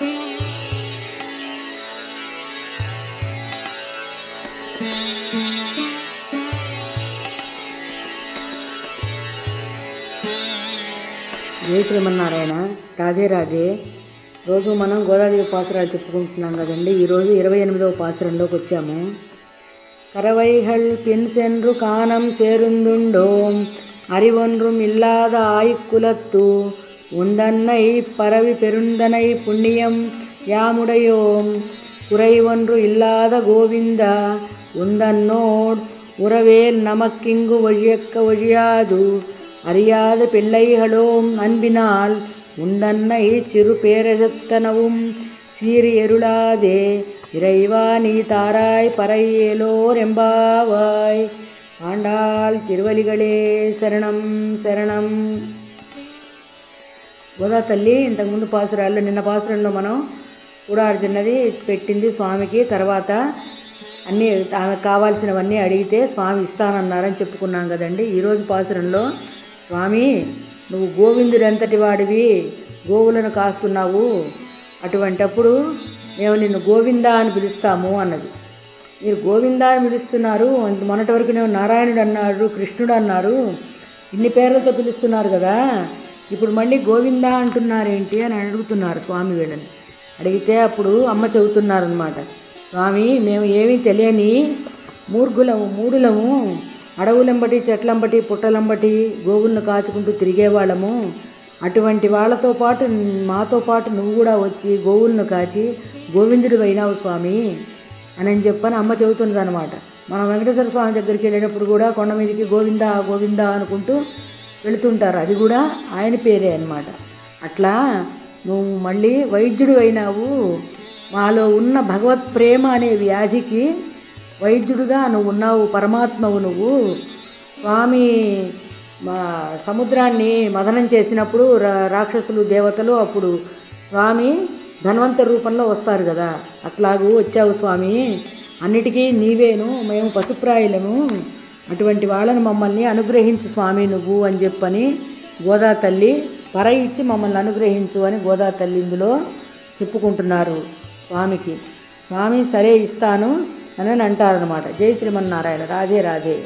జై శ్రీమన్నారాయణ. రాధే రాధే. రోజు మనం గోదాదేవి పాసురాలు చెప్పుకుంటున్నాం కదండి. ఈరోజు 28వ పాసురంలోకి వచ్చాము. கரவைகள் பின் சென்று காணம் சேருந்துண்டோம் அறிவொன்றும் இல்லாத ஆய்க்குலத்து உந்தன்னை பரவி பெருந்தனை புண்ணியம் யாமுடையோம் குறை ஒன்று இல்லாத கோவிந்தா உந்தன்னோட் உறவேல் நமக்கிங்கு ஒழியக்க ஒழியாது அறியாத பிள்ளைகளோம் அன்பினால் உந்தன்னை சிறு பேரஜத்தனவும் சீறி எருளாதே இறைவா நீ தாராய் பறையேலோர் எம்பாவாய். ఆండాళ్ తిరువలిగళే శరణం శరణం. గోదా తల్లి ఇంతకుముందు పాసురాల్లో నిన్న పాసురంలో మనం కూడార్జున్నది పెట్టింది స్వామికి. తర్వాత అన్నీ ఆమెకు కావాల్సినవన్నీ అడిగితే స్వామి ఇస్తానన్నారని చెప్పుకున్నాం కదండి. ఈరోజు పాసురంలో స్వామి నువ్వు గోవిందుడు ఎంతటి వాడివి, గోవులను కాస్తున్నావు, అటువంటప్పుడు మేము నిన్ను గోవిందా అని పిలుస్తాము అన్నది. మీరు గోవిందా అని పిలుస్తున్నారు, మొన్నటి వరకు నేను నారాయణుడు అన్నాడు, కృష్ణుడు అన్నారు, ఇన్ని పేర్లతో పిలుస్తున్నారు కదా, ఇప్పుడు మళ్ళీ గోవిందా అంటున్నారేంటి అని అడుగుతున్నారు స్వామి వీళ్ళని. అడిగితే అప్పుడు అమ్మ చెబుతున్నారనమాట, స్వామి మేము ఏమీ తెలియని మూర్ఖులము, మూడులము, అడవులంబటి చెట్లంబటి పుట్టలంబటి గోవులను కాచుకుంటూ తిరిగేవాళ్ళము. అటువంటి వాళ్ళతో పాటు మాతో పాటు నువ్వు కూడా వచ్చి గోవులను కాచి గోవిందుడు అయినావు స్వామి అని చెప్పని అమ్మ చెబుతుంది అనమాట. మనం వెంకటేశ్వర స్వామి దగ్గరికి వెళ్ళేటప్పుడు కూడా కొండ మీదకి గోవిందా గోవిందా అనుకుంటూ వెళుతుంటారు, అది కూడా ఆయన పేరే అన్నమాట. అట్లా నువ్వు మళ్ళీ వైద్యుడు అయినావు, మాలో ఉన్న భగవత్ ప్రేమ అనే వ్యాధికి వైద్యుడుగా నువ్వు ఉన్నావు, పరమాత్మవు నువ్వు. స్వామి సముద్రాన్ని మదనం చేసినప్పుడు రాక్షసులు దేవతలు అప్పుడు స్వామి ధన్వంతరి రూపంలో వస్తారు కదా, అట్లాగూ వచ్చావు స్వామి, అన్నిటికీ నీవేను, మేము పశుప్రాయులము, అటువంటి వాళ్ళని మమ్మల్ని అనుగ్రహించు స్వామి నువ్వు అని చెప్పని గోదా తల్లి పర ఇచ్చి మమ్మల్ని అనుగ్రహించు అని గోదా తల్లి ఇందులో చెప్పుకుంటున్నారు స్వామికి. స్వామి సరే ఇస్తాను అని అంటారనమాట. జై శ్రీమన్నారాయణ. రాధే రాధే.